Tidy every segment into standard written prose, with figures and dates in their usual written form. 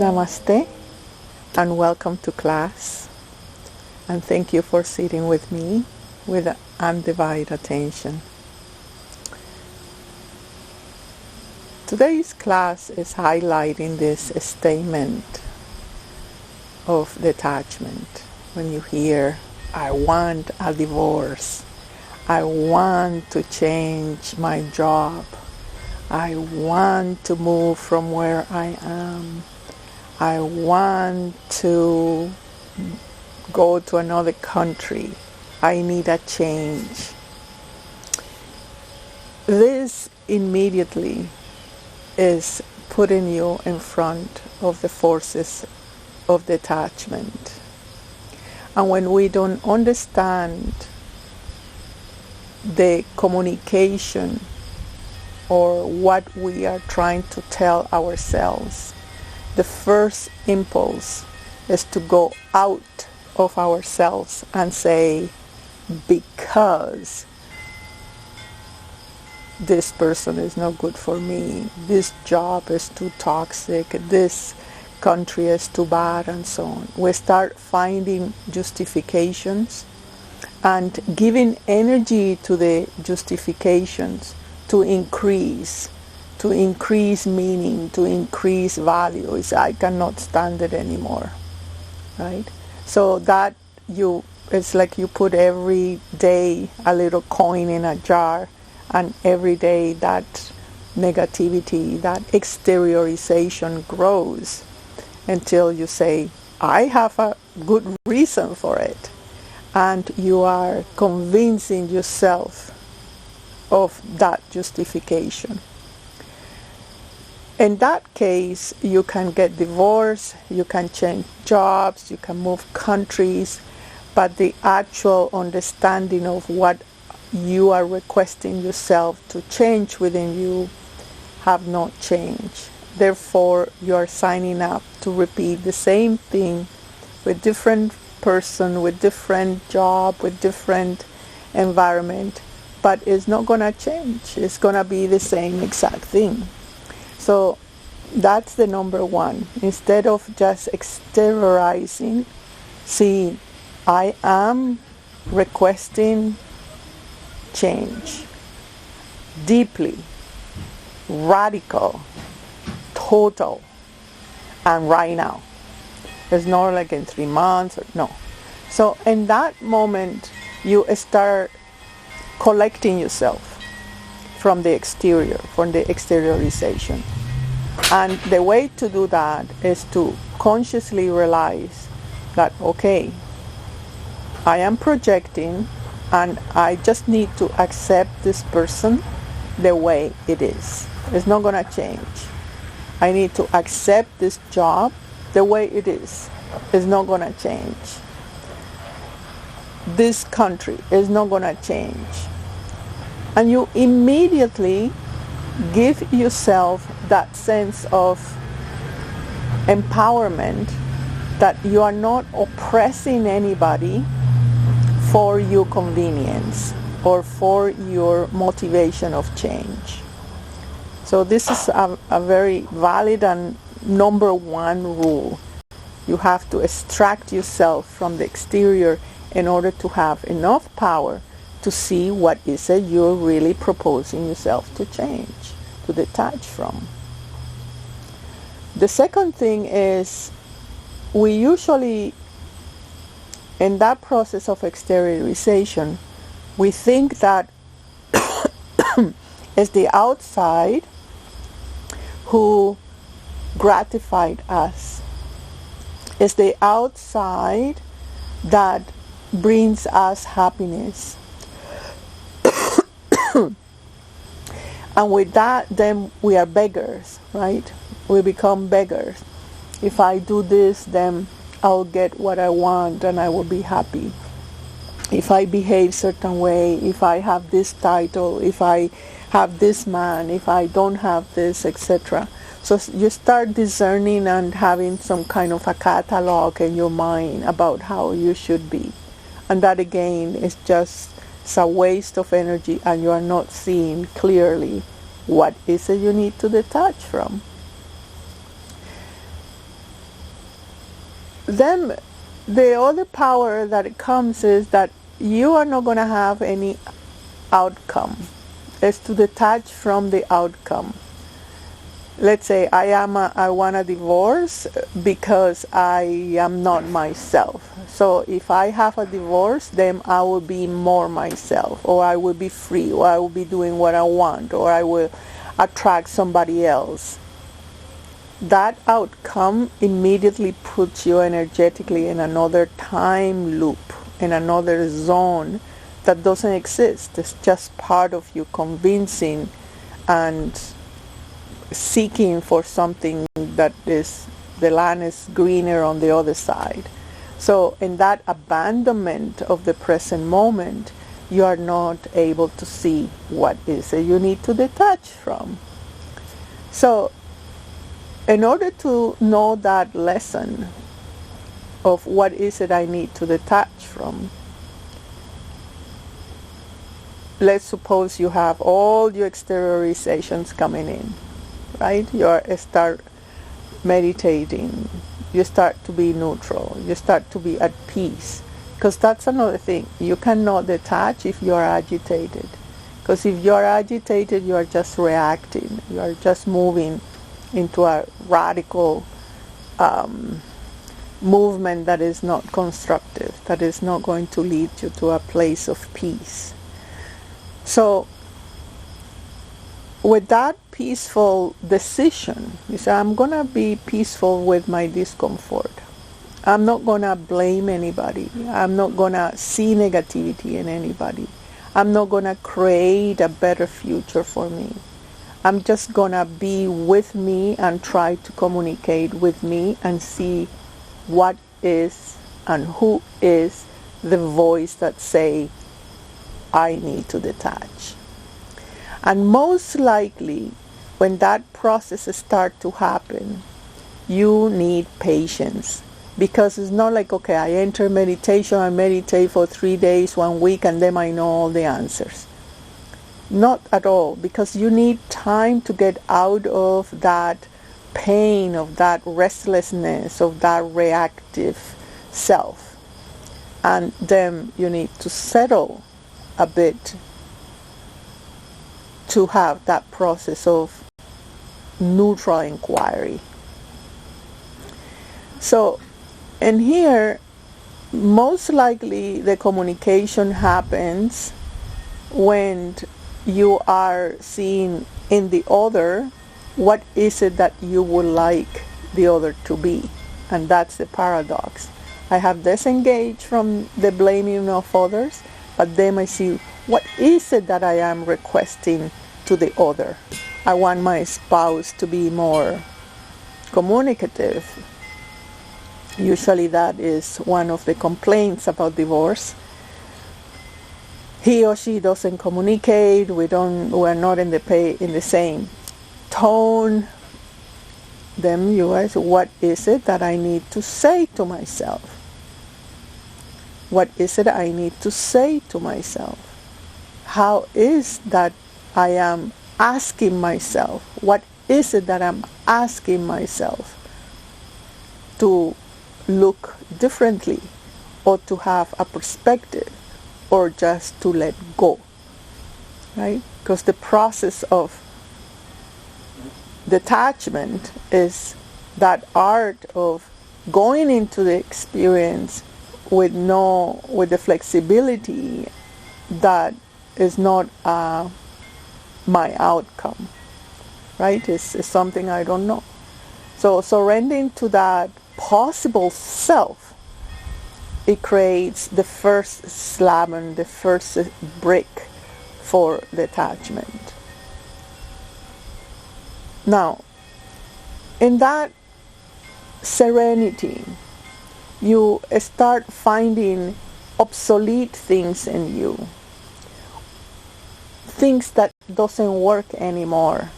Namaste and welcome to class, and thank you for sitting with me with undivided attention. Today's class is highlighting this statement of detachment. When you hear, I want a divorce, I want to change my job, I want to move from where I am, I want to go to another country, I need a change. This immediately is putting you in front of the forces of detachment. And when we don't understand the communication or what we are trying to tell ourselves, the first impulse is to go out of ourselves and say, because this person is not good for me, this job is too toxic, this country is too bad, and so on. We start finding justifications and giving energy to the justifications to increase meaning, to increase value. I cannot stand it anymore, right? So that it's like you put every day a little coin in a jar, and every day that negativity, that exteriorization grows until you say, I have a good reason for it. And you are convincing yourself of that justification. In that case, you can get divorced, you can change jobs, you can move countries, but the actual understanding of what you are requesting yourself to change within you have not changed. Therefore, you are signing up to repeat the same thing with different person, with different job, with different environment, but it's not going to change. It's going to be the same exact thing. So that's the number one. Instead of just exteriorizing, see, I am requesting change. Deeply, radical, total, and right now. It's not like in 3 months, no. So in that moment, you start collecting yourself from the exterior, from the exteriorization. And the way to do that is to consciously realize that, okay, I am projecting and I just need to accept this person the way it is. It's not going to change. I need to accept this job the way it is. It's not going to change. This country is not going to change. And you immediately give yourself that sense of empowerment that you are not oppressing anybody for your convenience or for your motivation of change. So this is a very valid and number one rule. You have to extract yourself from the exterior in order to have enough power to see what is it you're really proposing yourself to change, to detach from. The second thing is, we usually, in that process of exteriorization, we think that it's the outside who gratified us. It's the outside that brings us happiness. And with that, then we are beggars, right? We become beggars. If I do this, then I'll get what I want and I will be happy. If I behave certain way, if I have this title, if I have this man, if I don't have this, etc. So you start discerning and having some kind of a catalog in your mind about how you should be. And that again is just a waste of energy, and you are not seeing clearly what is it you need to detach from. then the other power that it comes is that you are not going to have any outcome. It's to detach from the outcome. Let's say I want a divorce because I am not myself. So if I have a divorce, then I will be more myself, or I will be free, or I will be doing what I want, or I will attract somebody else. That outcome immediately puts you energetically in another time loop, in another zone that doesn't exist. It's just part of you convincing and seeking for something that is, the land is greener on the other side. So in that abandonment of the present moment, you are not able to see what is it you need to detach from. So in order to know that lesson of what is it I need to detach from, let's suppose you have all your exteriorizations coming in, right? You start meditating, you start to be neutral, you start to be at peace. Because that's another thing. You cannot detach if you are agitated. Because if you are agitated, you are just reacting. You are just moving into a radical movement that is not constructive, that is not going to lead you to a place of peace. So with that peaceful decision, you say, I'm going to be peaceful with my discomfort. I'm not going to blame anybody. I'm not going to see negativity in anybody. I'm not going to create a better future for me. I'm just going to be with me and try to communicate with me and see what is and who is the voice that say, I need to detach. And most likely, when that process starts to happen, you need patience. Because it's not like, okay, I enter meditation, I meditate for 3 days, 1 week, and then I know all the answers. Not at all, because you need time to get out of that pain, of that restlessness, of that reactive self. And then you need to settle a bit to have that process of neutral inquiry. So, and here, most likely the communication happens when you are seeing in the other what is it that you would like the other to be. And that's the paradox. I have disengaged from the blaming of others, but then I see what is it that I am requesting to the other. I want my spouse to be more communicative. Usually that is one of the complaints about divorce. He or she doesn't communicate. We're not in the same tone. Then you ask, what is it that I need to say to myself? What is it I need to say to myself? How is that I am asking myself? What is it that I'm asking myself to look differently, or to have a perspective, or just to let go, right? Because the process of detachment is that art of going into the experience with the flexibility that is not my outcome, right? It's something I don't know. So surrendering to that possible self, it creates the first slab and the first brick for detachment. Now, in that serenity, you start finding obsolete things in you, things that doesn't work anymore,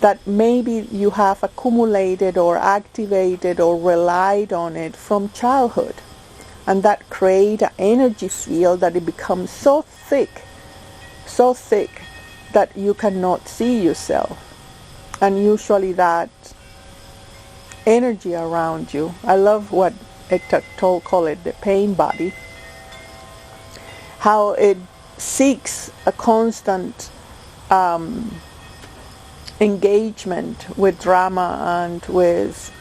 that maybe you have accumulated or activated or relied on it from childhood, and that create an energy field that it becomes so thick that you cannot see yourself. And usually that energy around you, I love what Eckhart Tolle call it the pain body, how it seeks a constant engagement with drama and with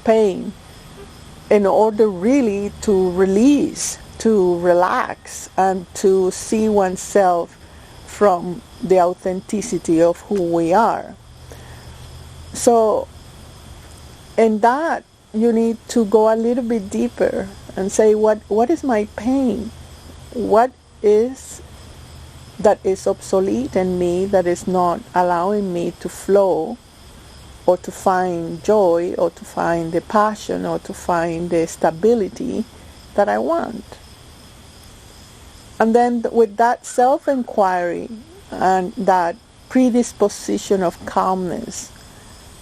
pain in order really to release, to relax, and to see oneself from the authenticity of who we are. So in that, you need to go a little bit deeper and say, what is my pain? What is that is obsolete in me, that is not allowing me to flow or to find joy or to find the passion or to find the stability that I want? And then with that self-inquiry and that predisposition of calmness,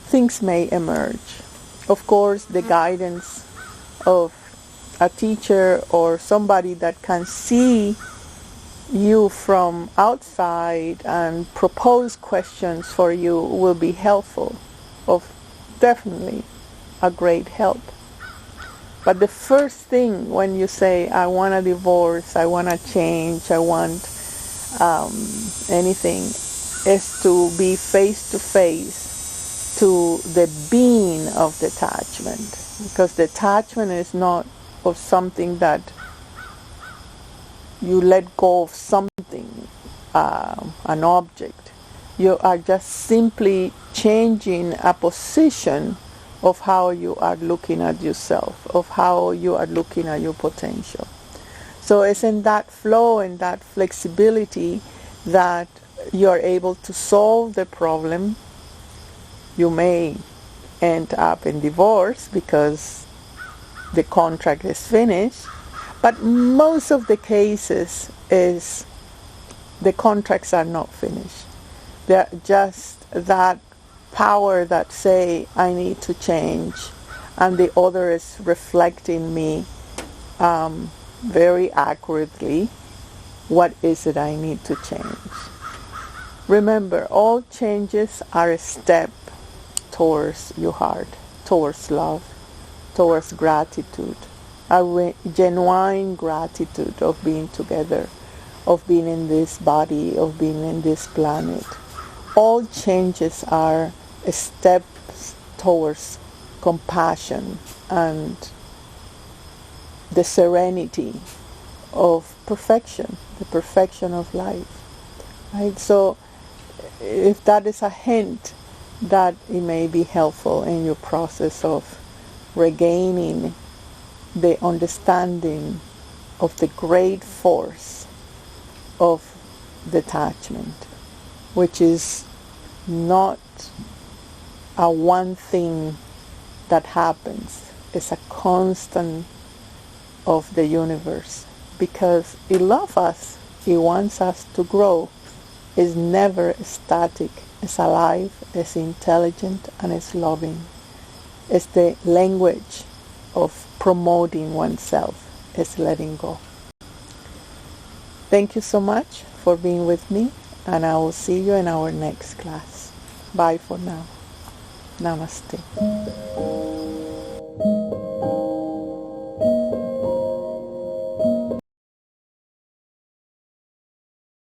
things may emerge. Of course, the guidance of a teacher or somebody that can see you from outside and propose questions for you will be helpful, of definitely a great help. But the first thing when you say, I want a divorce, I want to change, I want anything, is to be face to face to the being of detachment. Because detachment is not of something that you let go of something, an object. You are just simply changing a position of how you are looking at yourself, of how you are looking at your potential. So it's in that flow and that flexibility that you are able to solve the problem. You may end up in divorce because the contract is finished, but most of the cases is the contracts are not finished. They're just that power that say, I need to change, and the other is reflecting me very accurately what is it I need to change. Remember, all changes are a step towards your heart, towards love, towards gratitude, a genuine gratitude of being together, of being in this body, of being in this planet. All changes are steps towards compassion and the serenity of perfection, the perfection of life. Right? So if that is a hint, that it may be helpful in your process of regaining the understanding of the great force of detachment, which is not a one thing that happens. It's a constant of the universe, because it loves us, it wants us to grow. It's never static. It's alive, it's intelligent, and it's loving. It's the language of promoting oneself. It's letting go. Thank you so much for being with me, and I will see you in our next class. Bye for now. Namaste.